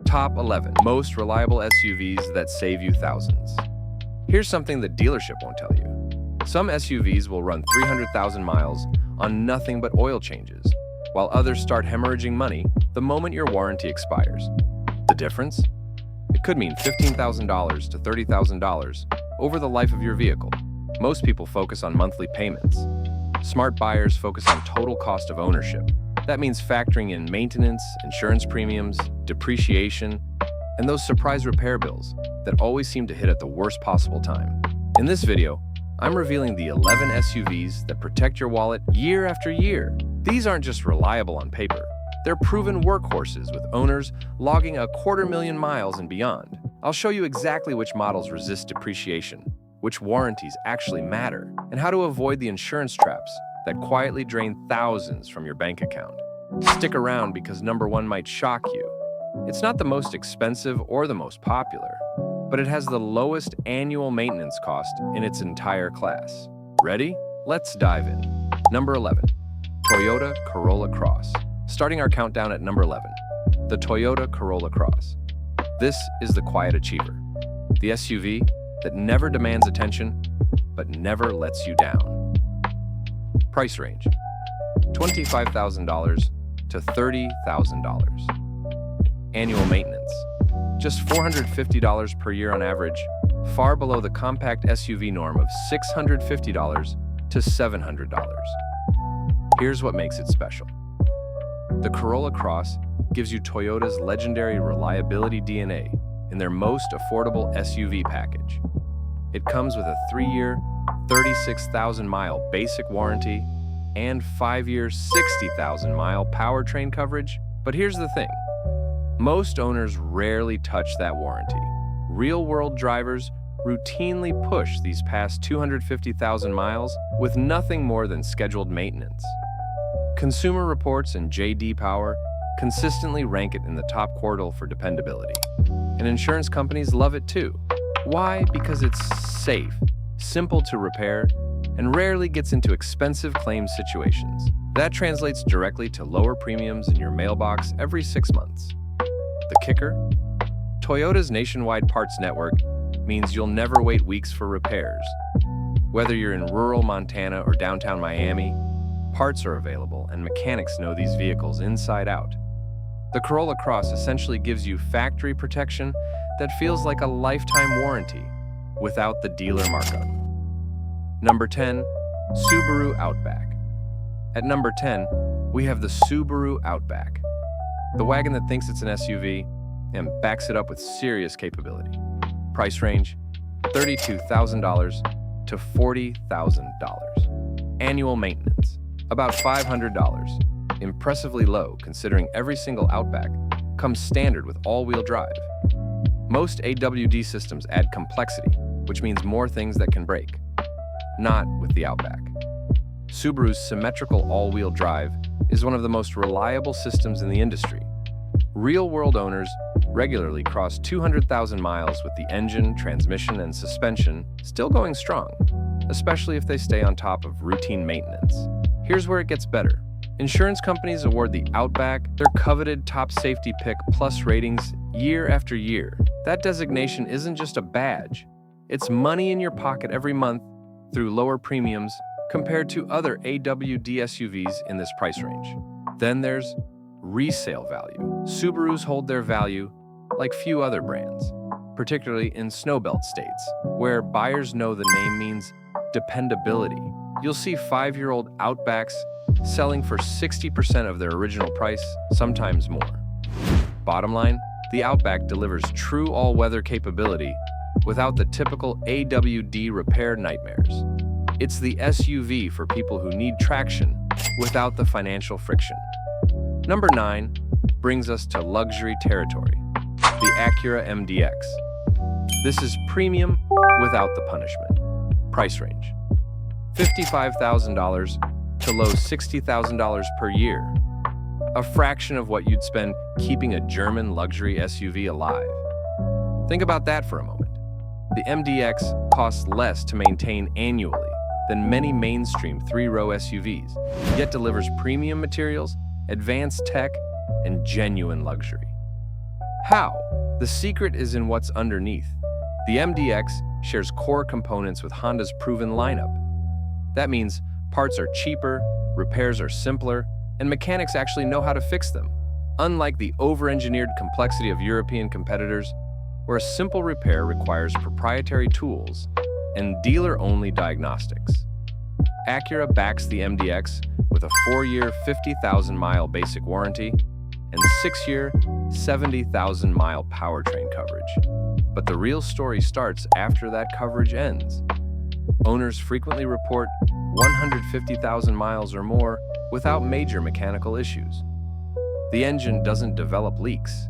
Top 11 most reliable SUVs that save you thousands. Here's something the dealership won't tell you. Some SUVs will run 300,000 miles on nothing but oil changes, while others start hemorrhaging money the moment your warranty expires. The difference? It could mean $15,000 to $30,000 over the life of your vehicle. Most people focus on monthly payments. Smart buyers focus on total cost of ownership. That means factoring in maintenance, insurance premiums, depreciation, and those surprise repair bills that always seem to hit at the worst possible time. In this video, I'm revealing the 11 SUVs that protect your wallet year after year. These aren't just reliable on paper. They're proven workhorses with owners logging 250,000 miles and beyond. I'll show you exactly which models resist depreciation, which warranties actually matter, and how to avoid the insurance traps that quietly drain thousands from your bank account. Stick around because number 1 might shock you. It's not the most expensive or the most popular, but it has the lowest annual maintenance cost in its entire class. Ready? Let's dive in. Number 11. Toyota Corolla Cross. Starting our countdown at number 11, the Toyota Corolla Cross. This is the quiet achiever, the SUV that never demands attention, but never lets you down. Price range, $25,000 to $30,000. Annual maintenance, just $450 per year on average, far below the compact SUV norm of $650 to $700. Here's what makes it special. The Corolla Cross gives you Toyota's legendary reliability DNA in their most affordable SUV package. It comes with a 3-year, 36,000-mile basic warranty and 5-year, 60,000-mile powertrain coverage. But here's the thing. Most owners rarely touch that warranty. Real-world drivers routinely push these past 250,000 miles with nothing more than scheduled maintenance. Consumer Reports and J.D. Power consistently rank it in the top quartile for dependability. And insurance companies love it too. Why? Because it's safe, simple to repair, and rarely gets into expensive claims situations. That translates directly to lower premiums in your mailbox every 6 months. The kicker? Toyota's nationwide parts network means you'll never wait weeks for repairs. Whether you're in rural Montana or downtown Miami, parts are available and mechanics know these vehicles inside out. The Corolla Cross essentially gives you factory protection that feels like a lifetime warranty without the dealer markup. Number 10, Subaru Outback. At number 10, we have the Subaru Outback, the wagon that thinks it's an SUV and backs it up with serious capability. Price range, $32,000 to $40,000. Annual maintenance, about $500. Impressively low considering every single Outback comes standard with all-wheel drive. Most AWD systems add complexity, which means more things that can break. Not with the Outback. Subaru's symmetrical all-wheel drive is one of the most reliable systems in the industry. Real-world owners regularly cross 200,000 miles with the engine, transmission, and suspension still going strong, especially if they stay on top of routine maintenance. Here's where it gets better. Insurance companies award the Outback their coveted top safety pick plus ratings year after year. That designation isn't just a badge. It's money in your pocket every month through lower premiums compared to other AWD SUVs in this price range. Then there's resale value. Subarus hold their value like few other brands, particularly in snowbelt states, where buyers know the name means dependability. You'll see 5-year-old Outbacks selling for 60% of their original price, sometimes more. Bottom line, the Outback delivers true all-weather capability without the typical AWD repair nightmares. It's the SUV for people who need traction without the financial friction. Number 9 brings us to luxury territory, the Acura MDX. This is premium without the punishment. Price range, $55,000 to low $60,000 per year, a fraction of what you'd spend keeping a German luxury SUV alive. Think about that for a moment. The MDX costs less to maintain annually than many mainstream 3-row SUVs, yet delivers premium materials, advanced tech, and genuine luxury. How? The secret is in what's underneath. The MDX shares core components with Honda's proven lineup. That means parts are cheaper, repairs are simpler, and mechanics actually know how to fix them. Unlike the over-engineered complexity of European competitors, where a simple repair requires proprietary tools and dealer-only diagnostics. Acura backs the MDX with a 4-year, 50,000-mile basic warranty and 6-year, 70,000-mile powertrain coverage. But the real story starts after that coverage ends. Owners frequently report 150,000 miles or more without major mechanical issues. The engine doesn't develop leaks,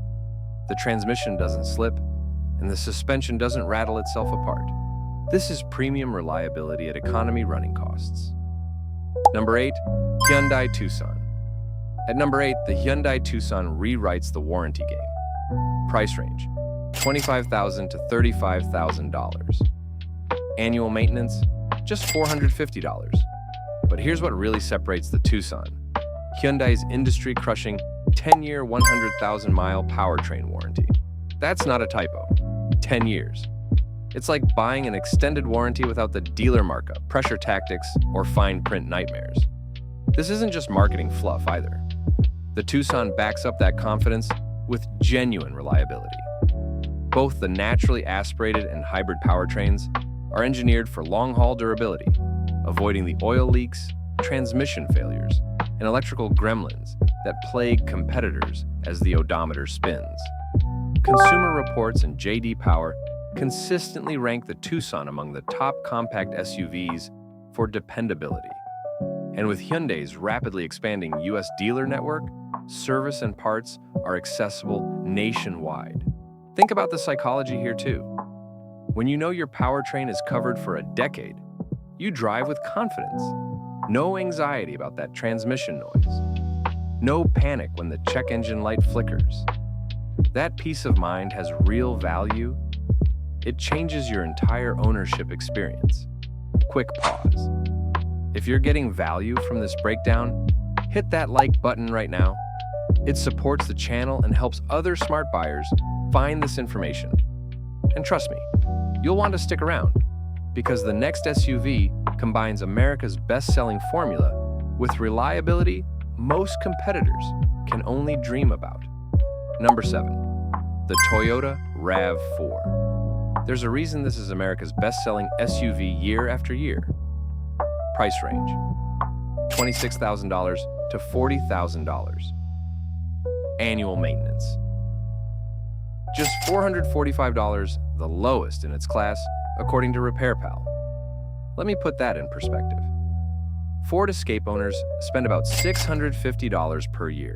the transmission doesn't slip, and the suspension doesn't rattle itself apart. This is premium reliability at economy running costs. Number 8, Hyundai Tucson. At number 8, the Hyundai Tucson rewrites the warranty game. Price range, $25,000 to $35,000. Annual maintenance, just $450. But here's what really separates the Tucson. Hyundai's industry-crushing 10-year, 100,000-mile powertrain warranty. That's not a typo. 10 years. It's like buying an extended warranty without the dealer markup, pressure tactics, or fine print nightmares. This isn't just marketing fluff either. The Tucson backs up that confidence with genuine reliability. Both the naturally aspirated and hybrid powertrains are engineered for long-haul durability, avoiding the oil leaks, transmission failures, and electrical gremlins that plague competitors as the odometer spins. Consumer Reports and J.D. Power consistently rank the Tucson among the top compact SUVs for dependability. And with Hyundai's rapidly expanding U.S. dealer network, service and parts are accessible nationwide. Think about the psychology here too. When you know your powertrain is covered for a decade, you drive with confidence. No anxiety about that transmission noise. No panic when the check engine light flickers. That peace of mind has real value. It changes your entire ownership experience. Quick pause. If you're getting value from this breakdown, hit that like button right now. It supports the channel and helps other smart buyers find this information. And trust me, you'll want to stick around because the next SUV combines America's best-selling formula with reliability most competitors can only dream about. Number 7, the Toyota RAV4. There's a reason this is America's best-selling SUV year after year. Price range, $26,000 to $40,000. Annual maintenance, just $445, the lowest in its class, according to RepairPal. Let me put that in perspective. Ford Escape owners spend about $650 per year.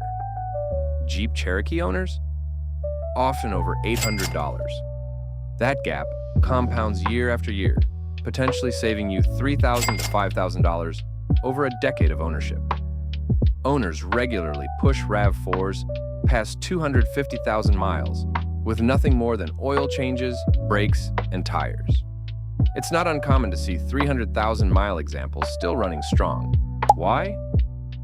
Jeep Cherokee owners? Often over $800. That gap compounds year after year, potentially saving you $3,000 to $5,000 over a decade of ownership. Owners regularly push RAV4s past 250,000 miles with nothing more than oil changes, brakes, and tires. It's not uncommon to see 300,000-mile examples still running strong. Why?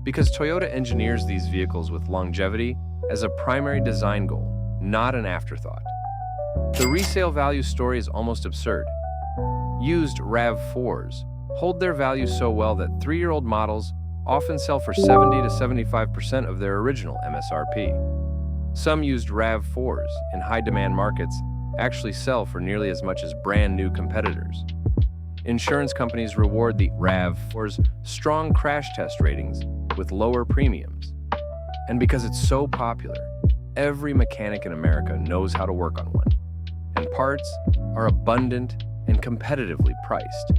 Because Toyota engineers these vehicles with longevity as a primary design goal, not an afterthought. The resale value story is almost absurd. Used RAV4s hold their value so well that 3-year-old models often sell for 70 to 75% of their original MSRP. Some used RAV4s in high-demand markets actually sell for nearly as much as brand-new competitors. Insurance companies reward the RAV4's strong crash test ratings with lower premiums. And because it's so popular, every mechanic in America knows how to work on one. And parts are abundant and competitively priced.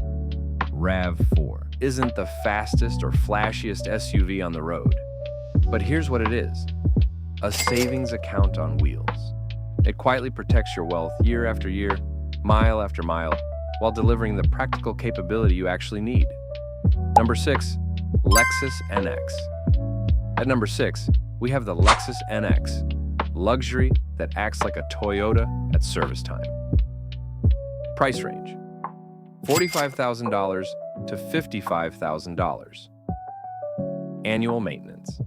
RAV4 isn't the fastest or flashiest SUV on the road. But here's what it is: a savings account on wheels. It quietly protects your wealth year after year, mile after mile, while delivering the practical capability you actually need. Number 6, Lexus NX. At number 6, we have the Lexus NX, luxury that acts like a Toyota at service time. Price range, $45,000 to $55,000. Annual maintenance,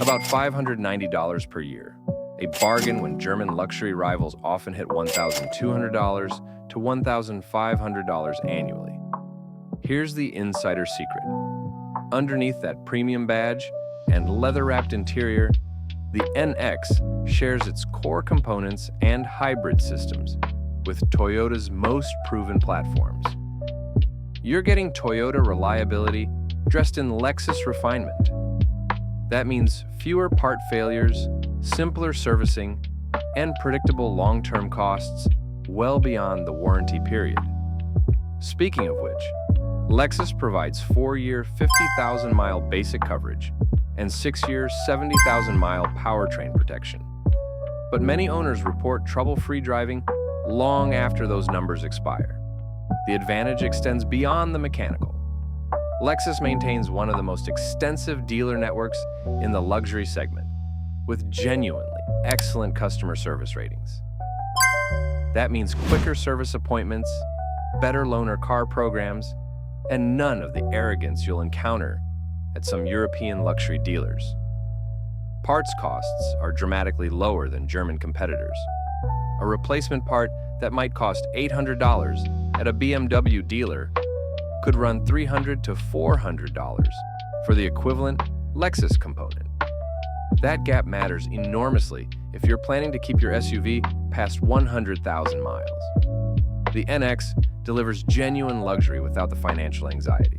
about $590 per year. a bargain when German luxury rivals often hit $1,200 to $1,500 annually. Here's the insider secret. Underneath that premium badge and leather-wrapped interior, the NX shares its core components and hybrid systems with Toyota's most proven platforms. You're getting Toyota reliability dressed in Lexus refinement. That means fewer part failures, simpler servicing, and predictable long-term costs well beyond the warranty period. Speaking of which, Lexus provides 4-year 50,000-mile basic coverage and 6-year 70,000-mile powertrain protection. But many owners report trouble-free driving long after those numbers expire. The advantage extends beyond the mechanical. Lexus maintains one of the most extensive dealer networks in the luxury segment, with genuinely excellent customer service ratings. That means quicker service appointments, better loaner car programs, and none of the arrogance you'll encounter at some European luxury dealers. Parts costs are dramatically lower than German competitors. A replacement part that might cost $800 at a BMW dealer could run $300 to $400 for the equivalent Lexus component. That gap matters enormously if you're planning to keep your SUV past 100,000 miles. The NX delivers genuine luxury without the financial anxiety.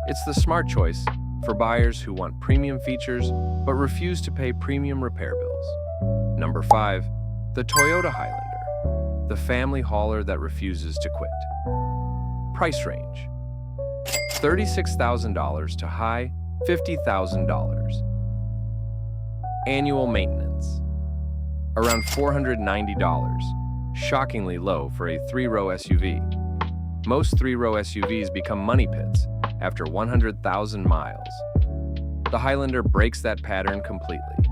It's the smart choice for buyers who want premium features but refuse to pay premium repair bills. Number 5, the Toyota Highlander, the family hauler that refuses to quit. Price range: $36,000 to high $50,000. Annual maintenance: around $490, shockingly low for a 3-row SUV. Most 3-row SUVs become money pits after 100,000 miles. The Highlander breaks that pattern completely.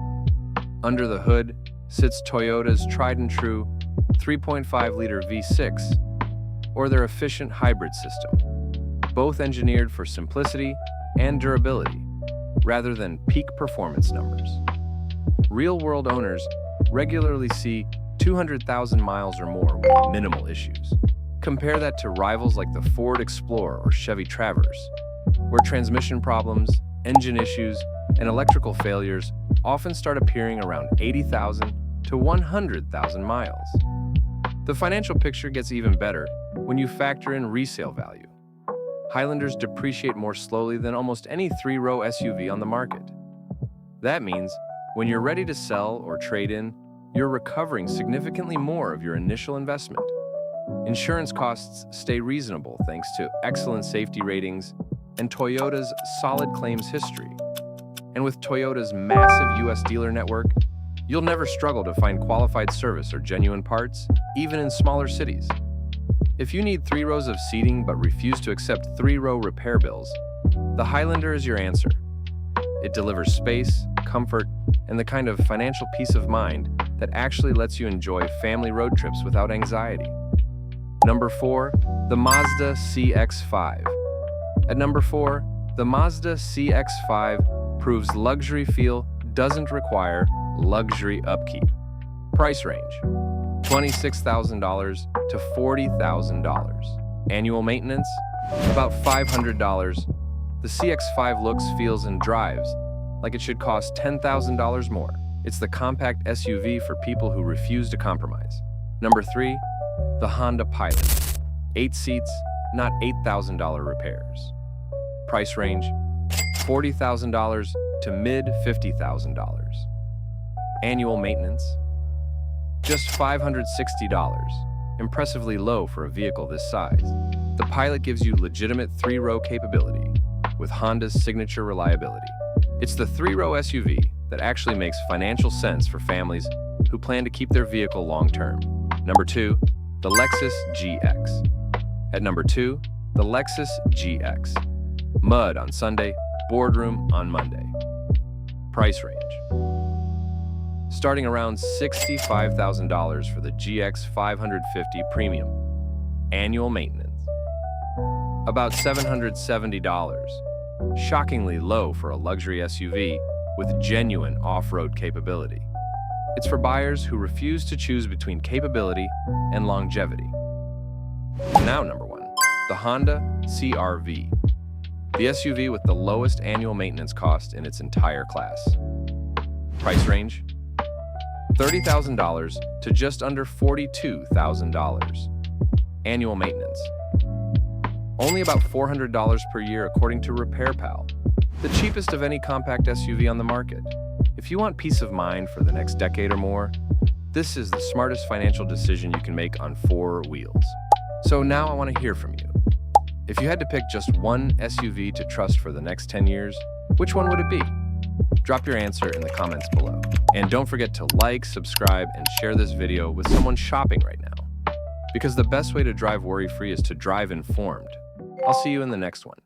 Under the hood sits Toyota's tried-and-true 3.5-liter V6 or their efficient hybrid system, both engineered for simplicity and durability rather than peak performance numbers. Real-world owners regularly see 200,000 miles or more with minimal issues. Compare that to rivals like the Ford Explorer or Chevy Traverse, where transmission problems, engine issues, and electrical failures often start appearing around 80,000 to 100,000 miles. The financial picture gets even better when you factor in resale value. Highlanders depreciate more slowly than almost any 3-row SUV on the market. That means when you're ready to sell or trade in, you're recovering significantly more of your initial investment. Insurance costs stay reasonable thanks to excellent safety ratings and Toyota's solid claims history. And with Toyota's massive US dealer network, you'll never struggle to find qualified service or genuine parts, even in smaller cities. If you need 3 rows of seating but refuse to accept 3-row repair bills, the Highlander is your answer. It delivers space, comfort, and the kind of financial peace of mind that actually lets you enjoy family road trips without anxiety. Number 4, the Mazda CX-5. At number 4, the Mazda CX-5 proves luxury feel doesn't require luxury upkeep. Price range: $26,000 to $40,000. Annual maintenance: about $500. The CX-5 looks, feels, and drives like it should cost $10,000 more. It's the compact SUV for people who refuse to compromise. Number 3, the Honda Pilot. 8 seats, not $8,000 repairs. Price range: $40,000 to mid-$50,000. Annual maintenance: just $560, impressively low for a vehicle this size. The Pilot gives you legitimate 3-row capability with Honda's signature reliability. It's the 3-row SUV that actually makes financial sense for families who plan to keep their vehicle long-term. Number 2, the Lexus GX. At number 2, the Lexus GX. Mud on Sunday, boardroom on Monday. Price range: starting around $65,000 for the GX 550 Premium. Annual maintenance: about $770, shockingly low for a luxury SUV with genuine off-road capability. It's for buyers who refuse to choose between capability and longevity. Now, number 1, the Honda CR-V, the SUV with the lowest annual maintenance cost in its entire class. Price range: $30,000 to just under $42,000. Annual maintenance: only about $400 per year according to RepairPal, the cheapest of any compact SUV on the market. If you want peace of mind for the next decade or more, this is the smartest financial decision you can make on 4 wheels. So now I want to hear from you. If you had to pick just one SUV to trust for the next 10 years, which one would it be? Drop your answer in the comments below. And don't forget to like, subscribe, and share this video with someone shopping right now. Because the best way to drive worry-free is to drive informed. I'll see you in the next one.